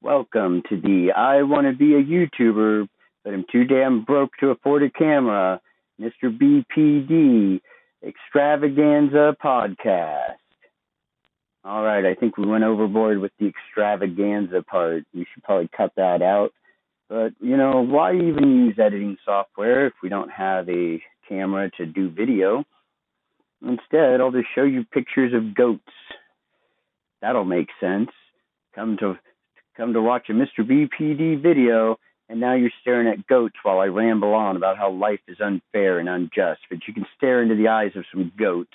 Welcome to the I Want to Be a YouTuber, but I'm too damn broke to afford a camera, Mr. BPD Extravaganza Podcast. All right, I think we went overboard with the extravaganza part. We should probably cut that out. But, why even use editing software if we don't have a camera to do video? Instead, I'll just show you pictures of goats. That'll make sense. Come to watch a Mr. BPD video, and now you're staring at goats while I ramble on about how life is unfair and unjust. But you can stare into the eyes of some goats.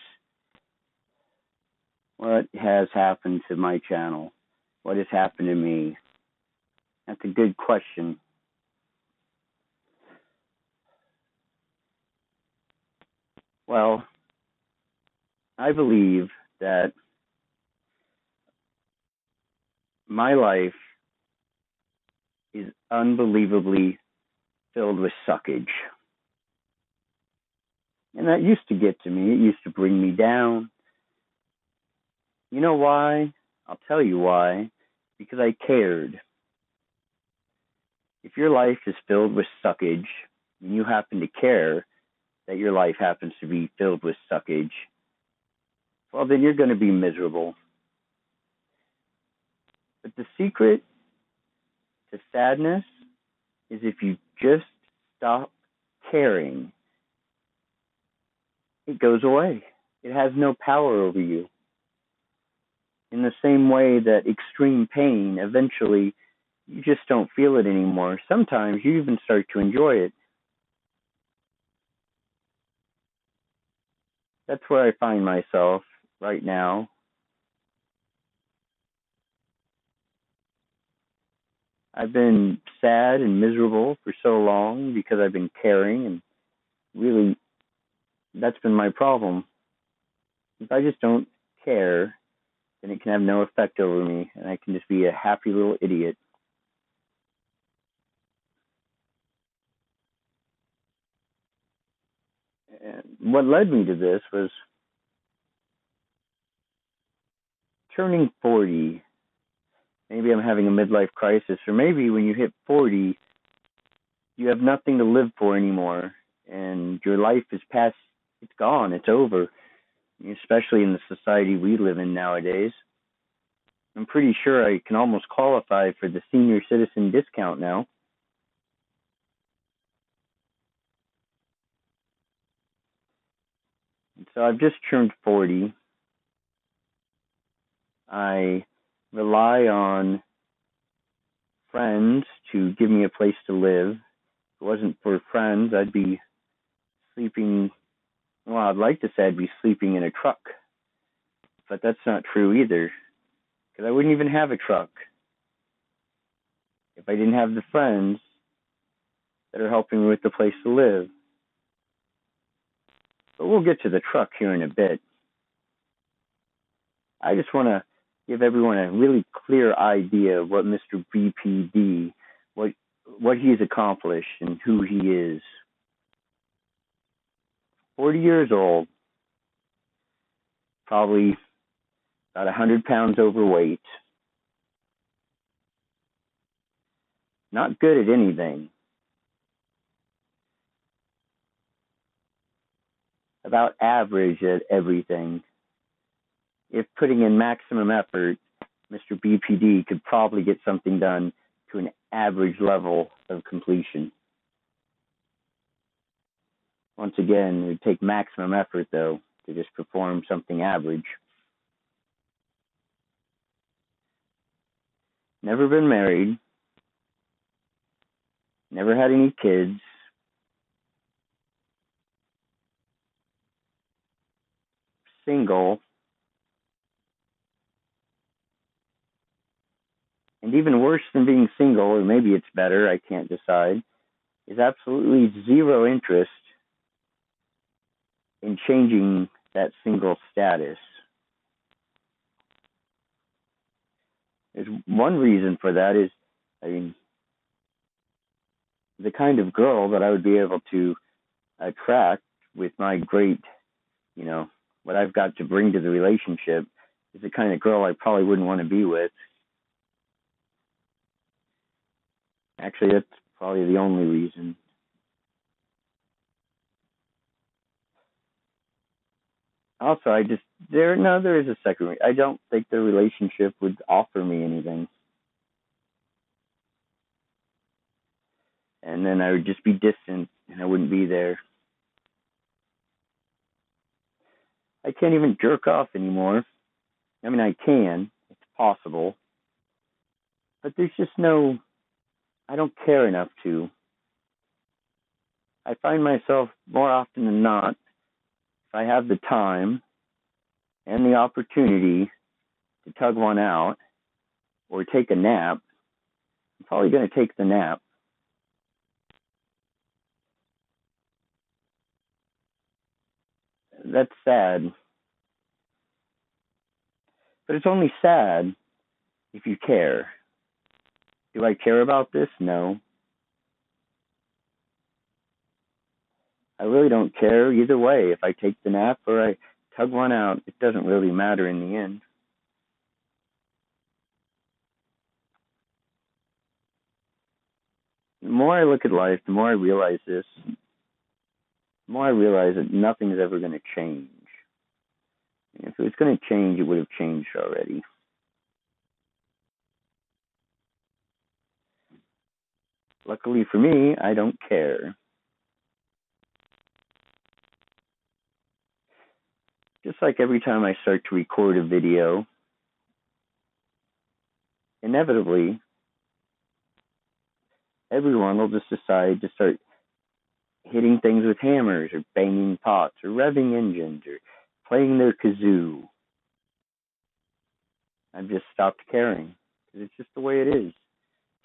What has happened to my channel? What has happened to me? That's a good question. Well, I believe that my life is unbelievably filled with suckage. And that used to get to me. It used to bring me down. You know why? I'll tell you why. Because I cared. If your life is filled with suckage, and you happen to care that your life happens to be filled with suckage, well, then you're going to be miserable. But the secret to sadness is if you just stop caring, it goes away. It has no power over you. In the same way that extreme pain, eventually, you just don't feel it anymore. Sometimes you even start to enjoy it. That's where I find myself right now. I've been sad and miserable for so long because I've been caring, and really, that's been my problem. If I just don't care, then it can have no effect over me, and I can just be a happy little idiot. And what led me to this was turning 40. Maybe I'm having a midlife crisis, or maybe when you hit 40, you have nothing to live for anymore, and your life is past, it's gone, it's over, especially in the society we live in nowadays. I'm pretty sure I can almost qualify for the senior citizen discount now. And so I've just turned 40. I rely on friends to give me a place to live. If it wasn't for friends, I'd be sleeping, well, I'd like to say I'd be sleeping in a truck. But that's not true either, because I wouldn't even have a truck if I didn't have the friends that are helping me with the place to live. But we'll get to the truck here in a bit. I just want to give everyone a really clear idea of what Mr. BPD, what he's accomplished and who he is. 40 years old, probably about 100 pounds overweight, not good at anything, about average at everything. If putting in maximum effort, Mr. BPD could probably get something done to an average level of completion. Once again, it would take maximum effort, though, to just perform something average. Never been married. Never had any kids. Single. And even worse than being single, or maybe it's better, I can't decide, is absolutely zero interest in changing that single status. There's one reason for that is, the kind of girl that I would be able to attract with my great, what I've got to bring to the relationship is the kind of girl I probably wouldn't want to be with. Actually, that's probably the only reason. Also, there is a second reason. I don't think the relationship would offer me anything. And then I would just be distant and I wouldn't be there. I can't even jerk off anymore. I mean, I can. It's possible. But there's just I don't care enough to. I find myself more often than not, if I have the time and the opportunity to tug one out or take a nap, I'm probably going to take the nap. That's sad. But it's only sad if you care. Do I care about this? No. I really don't care either way. If I take the nap or I tug one out, it doesn't really matter in the end. The more I look at life, the more I realize this. The more I realize that nothing's ever going to change. And if it was going to change, it would have changed already. Luckily for me, I don't care. Just like every time I start to record a video, inevitably, everyone will just decide to start hitting things with hammers or banging pots or revving engines or playing their kazoo. I've just stopped caring because it's just the way it is.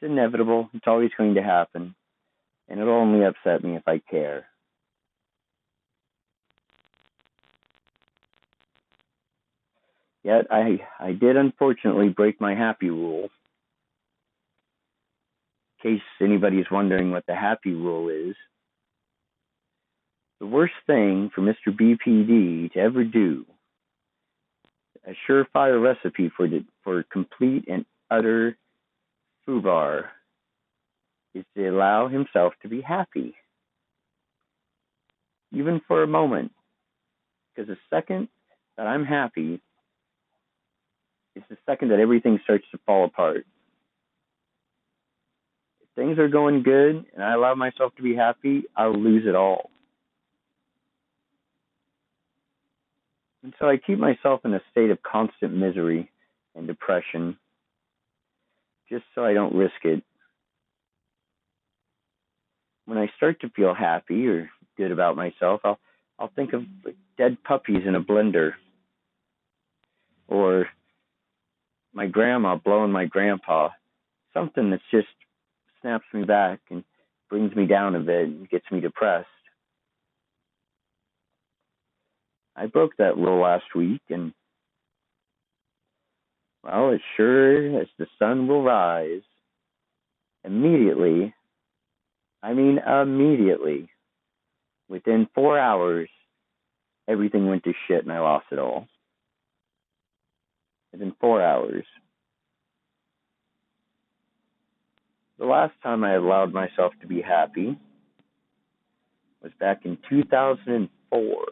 It's inevitable. It's always going to happen. And it'll only upset me if I care. Yet I did unfortunately break my happy rule. In case anybody's wondering what the happy rule is, the worst thing for Mr. BPD to ever do, a surefire recipe for complete and utter foobar, is to allow himself to be happy, even for a moment. Because the second that I'm happy is the second that everything starts to fall apart. If things are going good and I allow myself to be happy, I'll lose it all. And so I keep myself in a state of constant misery and depression, just so I don't risk it. When I start to feel happy or good about myself, I'll think of dead puppies in a blender, or my grandma blowing my grandpa, something that just snaps me back and brings me down a bit and gets me depressed. I broke that rule last week, and well, as sure as the sun will rise, immediately, within 4 hours, everything went to shit and I lost it all. Within 4 hours. The last time I allowed myself to be happy was back in 2004.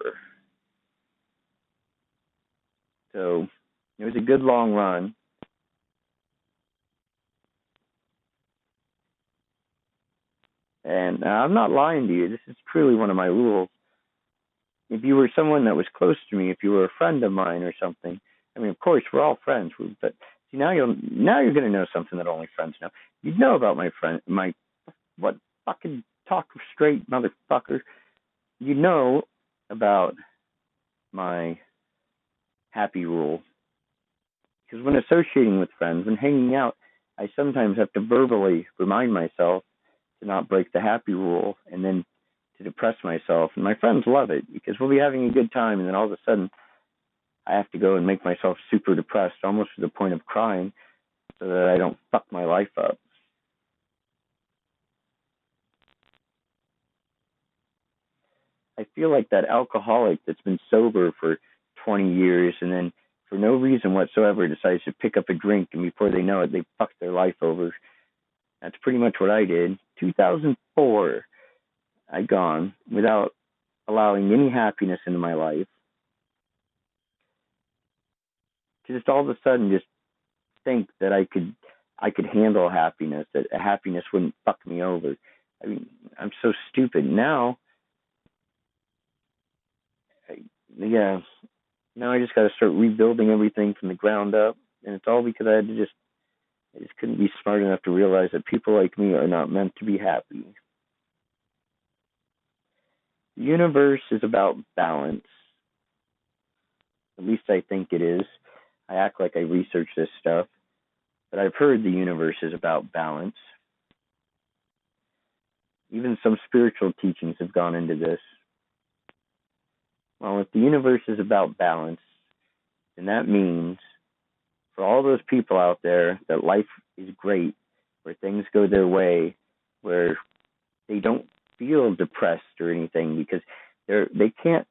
So it was a good long run. And I'm not lying to you. This is truly one of my rules. If you were someone that was close to me, if you were a friend of mine or something, I mean, of course, we're all friends. But see, now you're going to know something that only friends know. You'd know about what fucking talk straight motherfucker. You know about my happy rule. Because when associating with friends, when hanging out, I sometimes have to verbally remind myself to not break the happy rule and then to depress myself. And my friends love it because we'll be having a good time and then all of a sudden I have to go and make myself super depressed, almost to the point of crying, so that I don't fuck my life up. I feel like that alcoholic that's been sober for 20 years and then for no reason whatsoever decides to pick up a drink, and before they know it, they fuck their life over. That's pretty much what I did. 2004, I gone without allowing any happiness into my life. To just all of a sudden just think that I could handle happiness, that happiness wouldn't fuck me over. I mean, I'm so stupid. Now, yeah, now I just got to start rebuilding everything from the ground up. And it's all because I just couldn't be smart enough to realize that people like me are not meant to be happy. The universe is about balance. At least I think it is. I act like I research this stuff, but I've heard the universe is about balance. Even some spiritual teachings have gone into this. Well, if the universe is about balance, then that means for all those people out there that life is great, where things go their way, where they don't feel depressed or anything because they're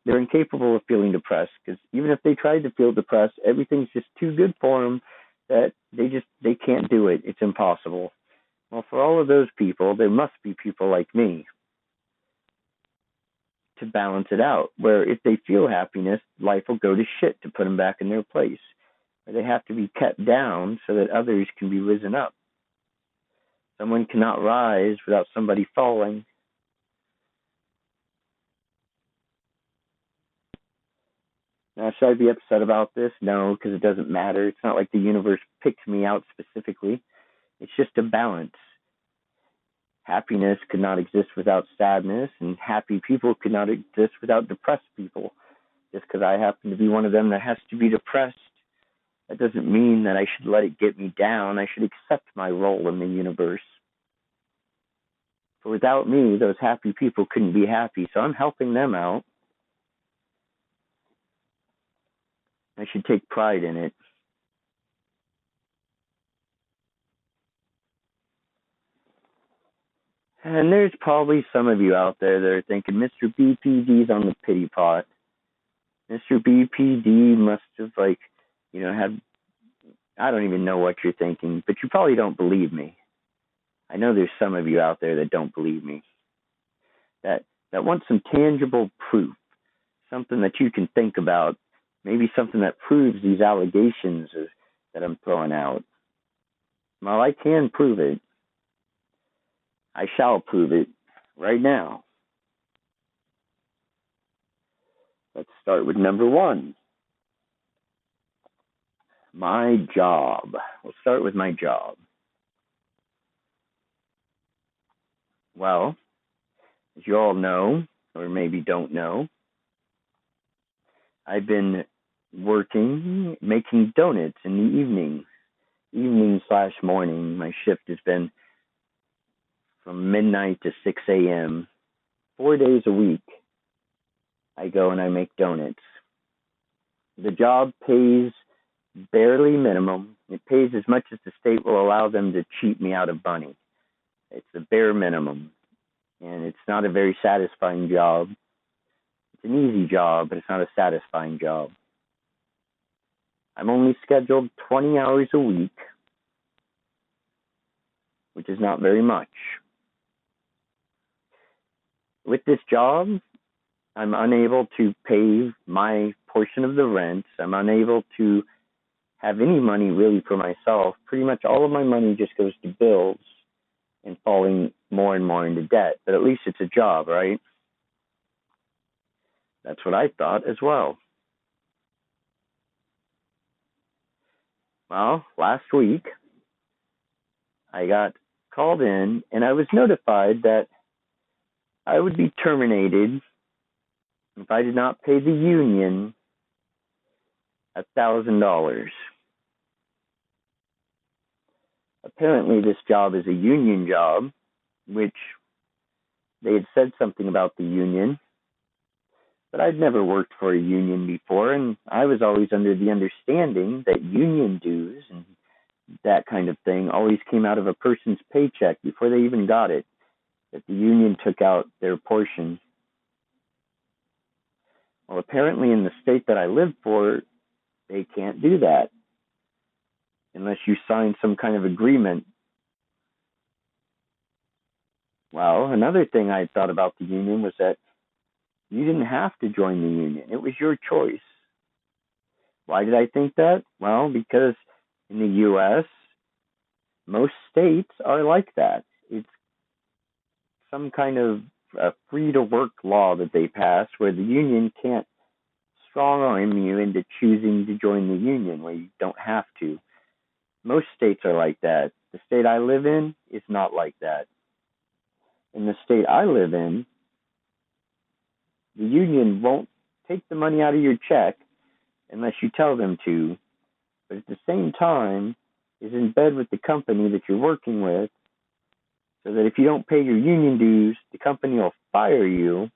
incapable of feeling depressed, because even if they tried to feel depressed, everything's just too good for them that they can't do it. It's impossible. Well, for all of those people, there must be people like me to balance it out, where if they feel happiness, life will go to shit to put them back in their place. Or they have to be kept down so that others can be risen up. Someone cannot rise without somebody falling. Now, should I be upset about this? No, because it doesn't matter. It's not like the universe picked me out specifically. It's just a balance. Happiness could not exist without sadness, and happy people could not exist without depressed people. Just because I happen to be one of them that has to be depressed, that doesn't mean that I should let it get me down. I should accept my role in the universe. For without me, those happy people couldn't be happy, so I'm helping them out. I should take pride in it. And there's probably some of you out there that are thinking, Mr. BPD's on the pity pot. Mr. BPD must have, had, I don't even know what you're thinking, but you probably don't believe me. I know there's some of you out there that don't believe me. That want some tangible proof, something that you can think about, maybe something that proves these allegations that I'm throwing out. Well, I can prove it. I shall prove it right now. Let's start with number one. My job. We'll start with my job. Well, as you all know, or maybe don't know, I've been working, making donuts in the evening/morning. My shift has been from midnight to 6 a.m. 4 days a week. I go and I make donuts. The job pays barely minimum. It pays as much as the state will allow them to cheat me out of money. It's the bare minimum. And it's not a very satisfying job. It's an easy job, but it's not a satisfying job. I'm only scheduled 20 hours a week, which is not very much. With this job, I'm unable to pay my portion of the rent. I'm unable to have any money really for myself. Pretty much all of my money just goes to bills and falling more and more into debt. But at least it's a job, right? That's what I thought as well. Well, last week, I got called in and I was notified that I would be terminated if I did not pay the union $1,000. Apparently, this job is a union job, which they had said something about the union, but I'd never worked for a union before, and I was always under the understanding that union dues and that kind of thing always came out of a person's paycheck before they even got it, that the union took out their portion. Well, apparently in the state that I live for, they can't do that unless you sign some kind of agreement Well, another thing I thought about the union was that you didn't have to join the union. It was your choice. Why did I think that? Well, because in the U.S., most states are like that. It's some kind of free to work law that they pass where the union can't strong arm you into choosing to join the union where you don't have to. Most states are like that. The state I live in is not like that. In the state I live in, the union won't take the money out of your check unless you tell them to, but at the same time is in bed with the company that you're working with, so that if you don't pay your union dues, the company will fire you.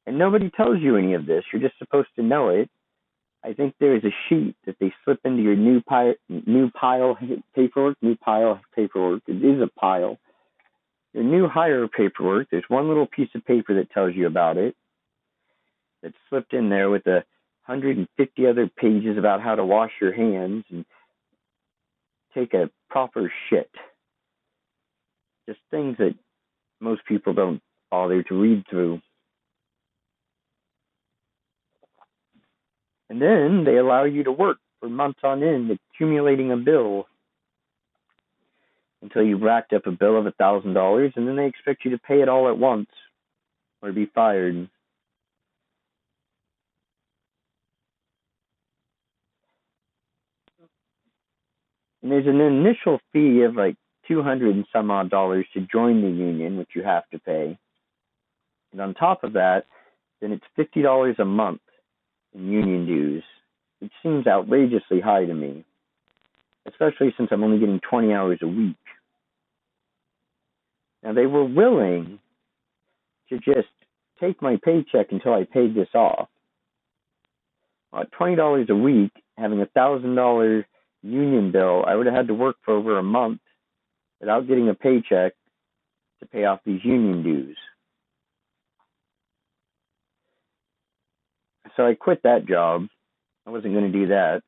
And nobody tells you any of this. You're just supposed to know it. I think there is a sheet that they slip into your new pile paperwork. It is a pile. Your new hire paperwork. There's one little piece of paper that tells you about it. That's slipped in there with 150 other pages about how to wash your hands and take a proper shit. Just things that most people don't bother to read through. And then they allow you to work for months on end, accumulating a bill until you've racked up a bill of $1,000, and then they expect you to pay it all at once or be fired. And there's an initial fee of like $200 and some odd dollars to join the union, which you have to pay. And on top of that, then it's $50 a month in union dues, which seems outrageously high to me, especially since I'm only getting 20 hours a week. Now, they were willing to just take my paycheck until I paid this off. At $20 a week, having a $1,000 union bill, I would have had to work for over a month without getting a paycheck to pay off these union dues. So I quit that job. I wasn't going to do that.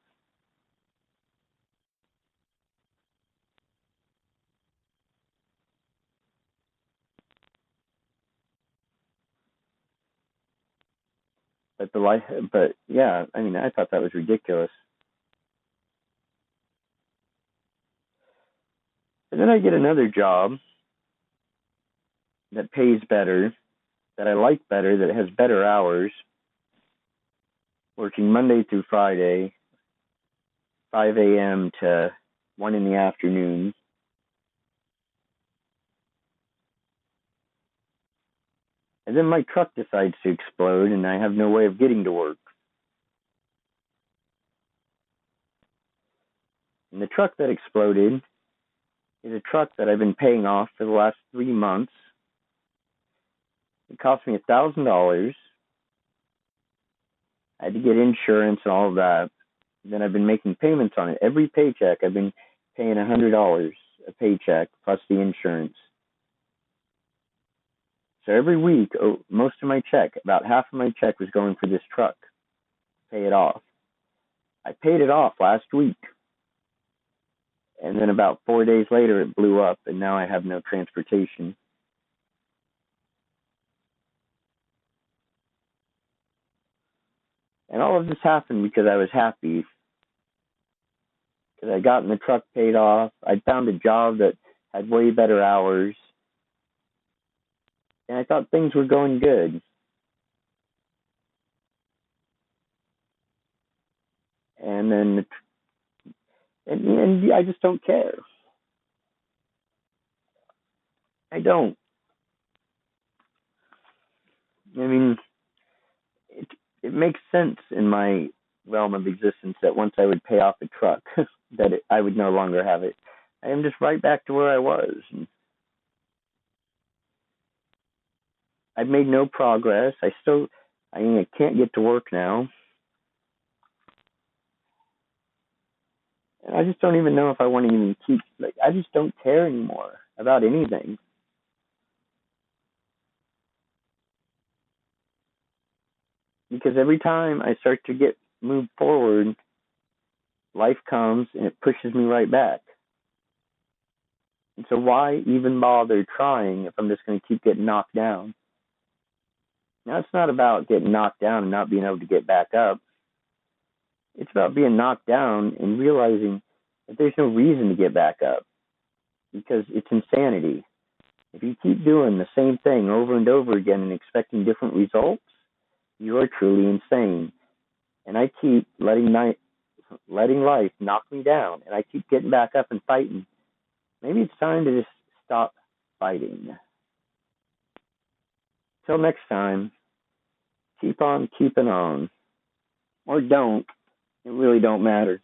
But yeah, I mean, I thought that was ridiculous. And then I get another job that pays better, that I like better, that has better hours, working Monday through Friday, 5 a.m. to 1 in the afternoon. And then my truck decides to explode, and I have no way of getting to work. And the truck that exploded is a truck that I've been paying off for the last 3 months. It cost me $1,000. I had to get insurance and all of that. And then I've been making payments on it. Every paycheck, I've been paying $100 a paycheck plus the insurance. So every week, most of my check, about half of my check was going for this truck. Pay it off. I paid it off last week. And then about 4 days later, it blew up, and now I have no transportation. And all of this happened because I was happy. Because I gotten the truck paid off. I found a job that had way better hours. And I thought things were going good. And then, and I just don't care. I don't. I mean, it makes sense in my realm of existence that once I would pay off the truck, that I would no longer have it. I am just right back to where I was. I've made no progress. I can't get to work now. And I just don't even know if I want to even keep, I just don't care anymore about anything. Because every time I start to get moved forward, life comes and it pushes me right back. And so why even bother trying if I'm just going to keep getting knocked down? Now, it's not about getting knocked down and not being able to get back up. It's about being knocked down and realizing that there's no reason to get back up because it's insanity. If you keep doing the same thing over and over again and expecting different results, you are truly insane. And I keep letting life knock me down, and I keep getting back up and fighting. Maybe it's time to just stop fighting. Till next time, keep on keeping on. Or don't. It really don't matter.